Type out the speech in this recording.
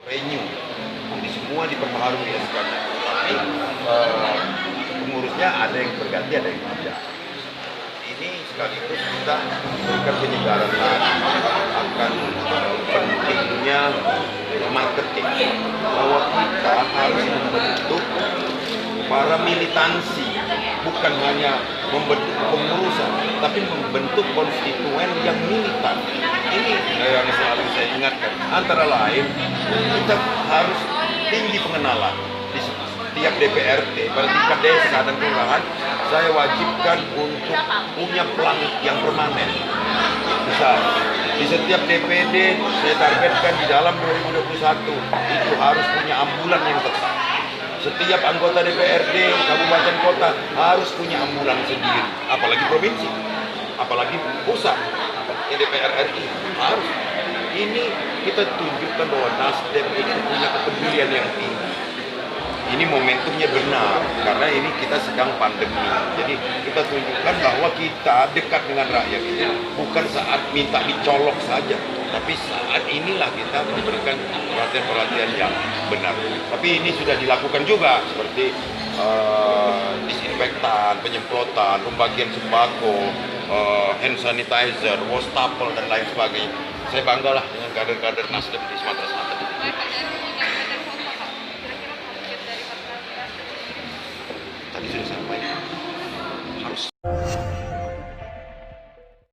venue. Jadi semua diperbaharui SK-nya. Tapi pengurusnya ada yang berganti, ada yang tidak. Ini sekaligus kita berikan penyegaran akan pentingnya marketing, bahwa kita harus membentuk para militansi, bukan hanya membentuk pengurusan, tapi membentuk konstituen yang militan. Ini yang selalu saya ingatkan. Antara lain, kita harus tinggi pengenalan di setiap DPRD, pada tingkat desa dan kelurahan. Saya wajibkan untuk punya pelang yang permanen. Misal, di setiap DPD saya targetkan di dalam 2021 itu harus punya ambulan yang tetap. Setiap anggota DPRD, kabupaten kota harus punya ambulan sendiri, apalagi provinsi, apalagi pusat, DPR RI harus. Ini kita tunjukkan bahwa Nasdem itu punya kepedulian yang tinggi. Ini momentumnya benar, karena ini kita sedang pandemi. Jadi kita tunjukkan bahwa kita dekat dengan rakyat itu bukan saat minta dicolok saja, tapi saat inilah kita memberikan perhatian-perhatian yang benar. Tapi ini sudah dilakukan juga, seperti disinfektan, penyemprotan, pembagian sembako, hand sanitizer, wastafel, dan lain sebagainya. Saya banggalah dengan kader-kader Nasdem di Sumatera Selatan.